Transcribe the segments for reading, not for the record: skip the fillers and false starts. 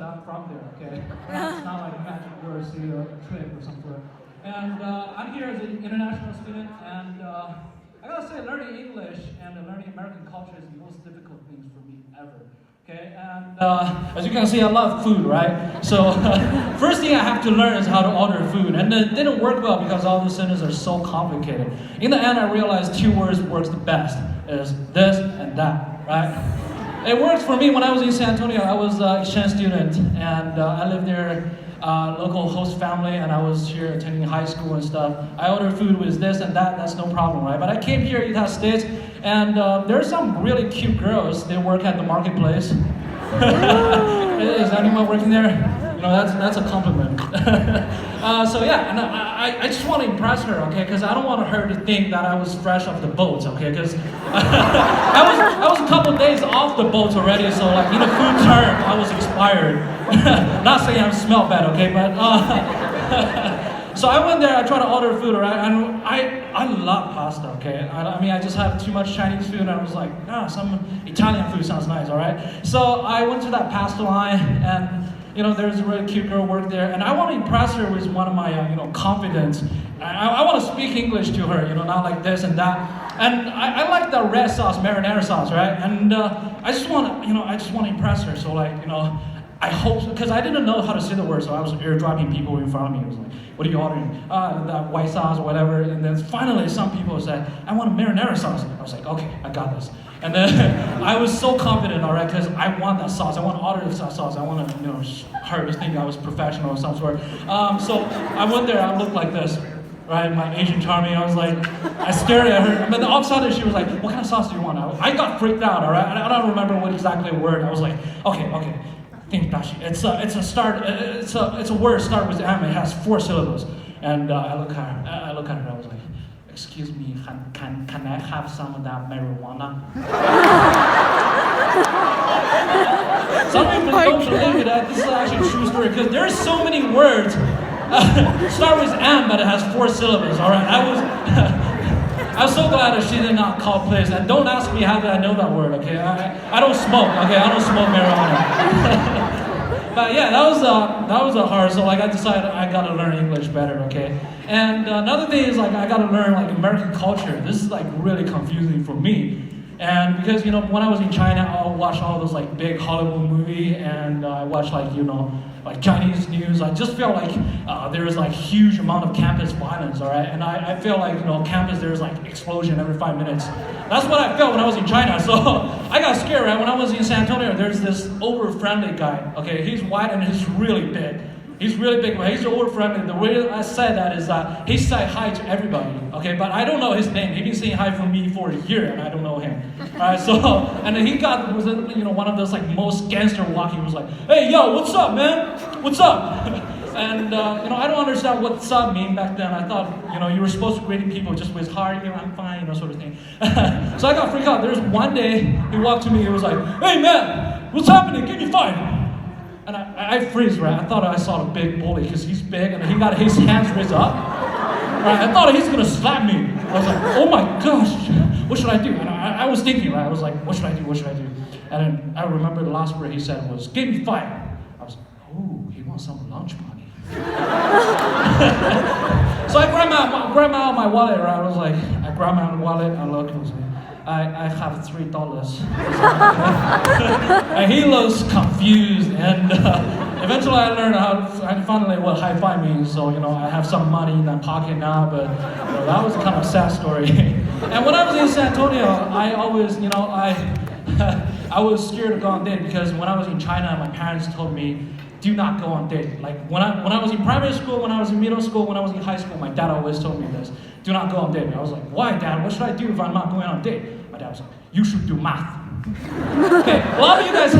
I'm from there, okay? It's not like a magic word, see a trick or something. And I'm here as an international student, and I gotta say, learning English and learning American culture is the most difficult things for me ever. Okay, and as you can see, I love food, right? So first thing I have to learn is how to order food, and it didn't work well because all the sentences are so complicated. In the end, I realized 2 words works the best: is this and that, right? It worked for me when I was in San Antonio. I was an exchange student, and I lived near local host family, and I was here attending high school and stuff. I ordered food with this and that, that's no problem, right? But I came here in the United States, and there are some really cute girls. They work at the marketplace. Is anyone working there? You know, that's a compliment. So yeah, and I just want to impress her, okay? Because I don't want her to think that I was fresh off the boat, okay? Because I was a couple days off the boat already, so like in a food term, I was expired. Not saying I smell bad, okay? But so I went there. I tried to order food, right? And I love pasta, okay? I mean, I just had too much Chinese food, and I was like, some Italian food sounds nice, all right? So I went to that pasta line, and you know, there's a really cute girl work there, and I want to impress her with one of my, confidence. I want to speak English to her, not like this and that. And I like the red sauce, marinara sauce, right? And I just want to impress her. So like, I hope, because I didn't know how to say the word, so I was airdropping people in front of me. I was like, what are you ordering? That white sauce or whatever. And then finally, some people said, I want a marinara sauce. I was like, okay, I got this. And then I was so confident, all right, because I want that sauce. I want to order that sauce. I want to, her to think I was professional of some sort. So I went there. I looked like this, right? My Asian charming. I was like, I stared at her. But all of a sudden, she was like, what kind of sauce do you want? I got freaked out, all right? I don't remember what exactly the word. I was like, okay. Think Daxi. It's a word start with M. It has 4 syllables. And I look at her. I was like, excuse me, can I have some of that marijuana? Some people don't believe that this is actually a true story because there's so many words start with M, but it has 4 syllables. All right, I was so glad that she did not call police. And don't ask me how did I know that word. Okay, I don't smoke. Okay, I don't smoke marijuana. But yeah, that was a hard. So like I decided I gotta learn English better. Okay. And another thing is like I gotta learn like American culture. This is like really confusing for me. And because when I was in China, I watched all those like big Hollywood movie, and I watched like like Chinese news. I just felt like there was like huge amount of campus violence, all right? And I feel like campus there's like explosion every 5 minutes. That's what I felt when I was in China. So I got scared, right? When I was in San Antonio, there's this over-friendly guy. Okay, he's white and he's really big. He's really big, but he's over-friendly. The way I said that is that he said hi to everybody, okay? But I don't know his name. He's been saying hi for me for a year, and I don't know him. All right, so, and then he was one of those like most gangster walking. He was like, hey, yo, what's up, man? What's up? And, I don't understand what "sup" mean back then. I thought, you were supposed to greet people just with hi, I'm fine, sort of thing. So I got freaked out. There's one day, he walked to me, he was like, hey, man, what's happening? Give me 5. And I freeze, right? I thought I saw a big bully because he's big and he got his hands raised up. Right? I thought he's gonna slap me. I was like, oh my gosh, what should I do? And I was thinking, right? I was like, what should I do? And then I remember the last word he said was, give me 5. I was like, oh, he wants some lunch money. So I grabbed out my wallet, right? I grabbed out my wallet, I looked, I was like, I have $3. And he looks confused, and eventually I learned finally what high five means. So I have some money in my pocket now, but that was kind of a sad story. And when I was in San Antonio, I always I was scared to go on date because when I was in China, my parents told me, do not go on date. Like when I was in primary school, when I was in middle school, when I was in high school, my dad always told me this. Do not go on date. I was like, why, Dad? What should I do if I'm not going on a date? My dad was like, you should do math. Okay, a lot of you guys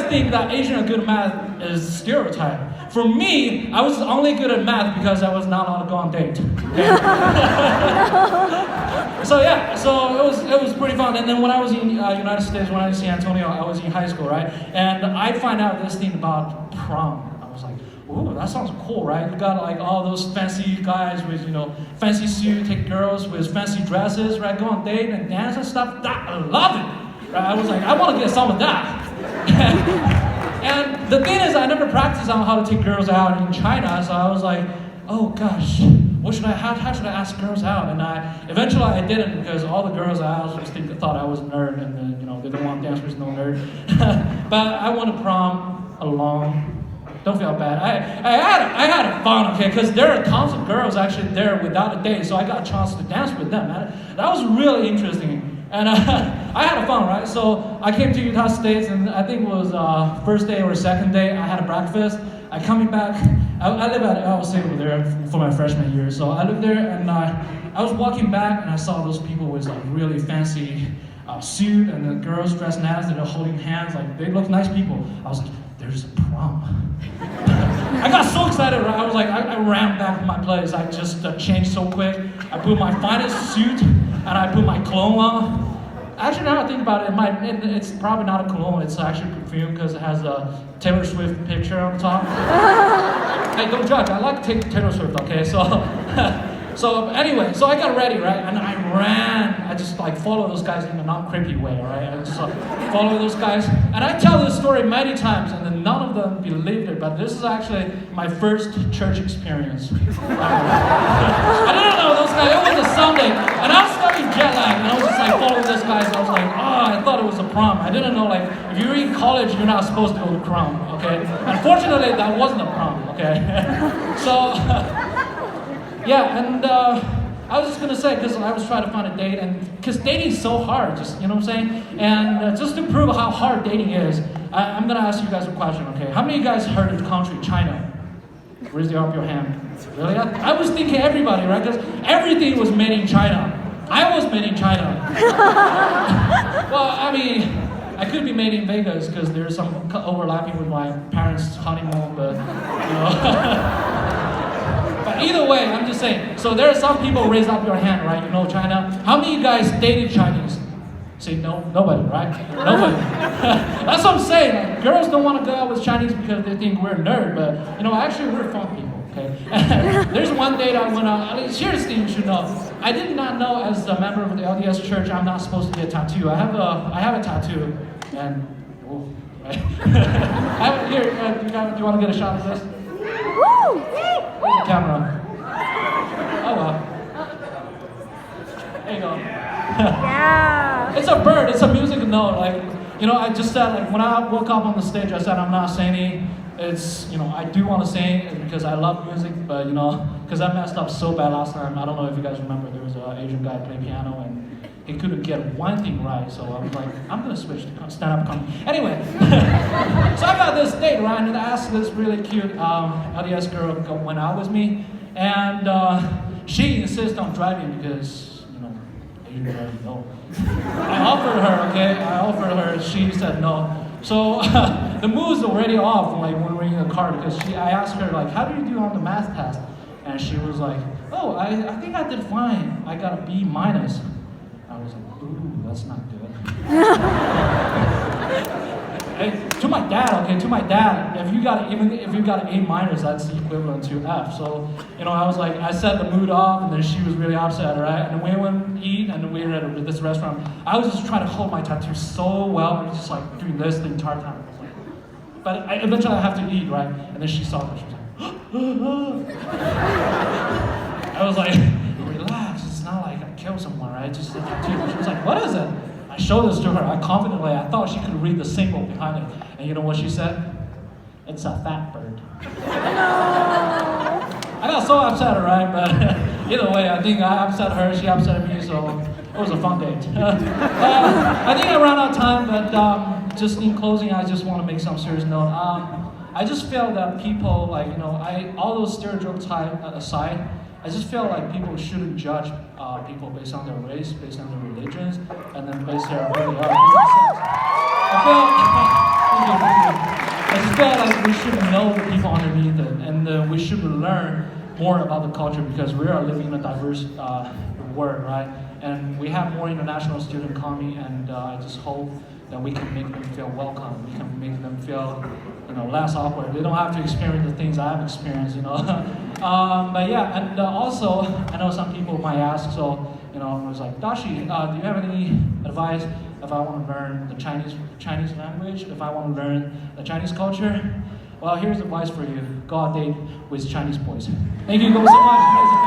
think that Asian are good at math is a stereotype. For me, I was only good at math because I was not allowed to go on date. Okay? So it was pretty fun. And then when I was in United States, when I was in San Antonio, I was in high school, right? And I find out this thing about prom. I was like, ooh, that sounds cool, right? You got like all those fancy guys with, fancy suit, take girls with fancy dresses, right? Go on date and dance and stuff. I love it, right? I was like, I want to get some of that. And the thing is, I never practiced on how to take girls out in China, so I was like, oh gosh, how should I ask girls out? And eventually I didn't, because all the girls I asked thought I was a nerd, and then, they don't want to dance with no nerd. But I went to prom alone. Don't feel bad. I had fun, okay, because there are tons of girls actually there without a date, so I got a chance to dance with them. That was really interesting. And I had fun, right? So I came to Utah State, and I think it was first day or second day, I had a breakfast. I coming back, I live at LA over there for my freshman year. So I lived there, and I was walking back, and I saw those people with like really fancy suit, and the girls dressed nice, they're holding hands, like they look nice people. I was like, there's a prom. I got so excited, right? I was like, I ran back to my place. I just changed so quick. I put my finest suit, and I put my cologne on. Actually, now I think about it, it's probably not a cologne, it's actually perfume, because it has a Taylor Swift picture on the top. Hey, don't judge, I like Taylor Swift, okay? So anyway, so I got ready, right? And I ran. I just like follow those guys in a non-creepy way, right? I just follow those guys. And I tell this story many times, and then none of them believed it, but this is actually my first church experience. I didn't know those guys. It was a Sunday, and I was studying jet lag, and I was just like following those guys. I was like, I thought it was a prom. I didn't know, like, if you're in college, you're not supposed to go to prom, okay? Unfortunately, that wasn't a prom, okay? So... yeah, and I was just going to say, because I was trying to find a date, and because dating is so hard, just, you know what I'm saying? And just to prove how hard dating is, I'm going to ask you guys a question, okay? How many of you guys heard of the country China? Raise up your hand. Really? I was thinking everybody, right? Because everything was made in China. I was made in China. Well, I mean, I could be made in Vegas, because there's some overlapping with my parents' honeymoon, but, you know... But either way, I'm just saying, so there are some people raise up your hand, right? You know China. How many of you guys dated Chinese? Say no, nobody, right? Nobody. That's what I'm saying. Like, girls don't want to go out with Chinese because they think we're a nerd, but actually we're fun people, okay? There's one date I went on. I mean, seriously, you should know. I did not know, as a member of the LDS church, I'm not supposed to get a tattoo. I have a tattoo, and right? Here, do you want to get a shot of this? Woo! Where's the camera? Oh well. There you go. Yeah. It's a bird. It's a music note. Like, I just said, like, when I woke up on the stage, I said I'm not singing. It's, I do want to sing because I love music, but because I messed up so bad last time. I don't know if you guys remember. There was an Asian guy playing piano and he couldn't get one thing right, so I was like, I'm gonna switch to stand-up comedy. Anyway, so I got this date, right, and I asked this really cute LDS girl to went out with me, and she insisted on driving because, Asian girl, no. I offered her, she said no. So the mood's already off, like, when we're in the car, because I asked her, like, how do you do on the math test? And she was like, oh, I think I did fine. I got a B minus. I was like, ooh, that's not good. Hey, to my dad, if you got an A minus, that's the equivalent to F. So, I was like, I set the mood off, and then she was really upset, right? And we went to eat, and we were at this restaurant. I was just trying to hold my tattoo so well, and just like doing this the entire time. I was like, but eventually I have to eat, right? And then she saw it, she was like, I was like, relax, it's not like I killed someone, right? Just a tattoo. She was like, what is it? I showed this to her. I thought she could read the symbol behind it. And you know what she said? It's a fat bird. I got so upset, right? But either way, I think I upset her, she upset me, so it was a fun date. I think I ran out of time, but just in closing, I just want to make some serious note. I just feel that people, like, all those stereotypes aside, I just feel like people shouldn't judge people based on their race, based on their religions, and then based on who they are. I just feel like we should know the people underneath it, and we should learn more about the culture because we are living in a diverse world, right? And we have more international students coming, and I just hope that we can make them feel welcome. We can make them feel, less awkward. They don't have to experience the things I've experienced, But yeah, and also, I know some people might ask, so, I was like, Daxi, do you have any advice if I want to learn the Chinese Chinese language, if I want to learn the Chinese culture, well, here's advice for you. Go on date with Chinese boys. Thank you so much.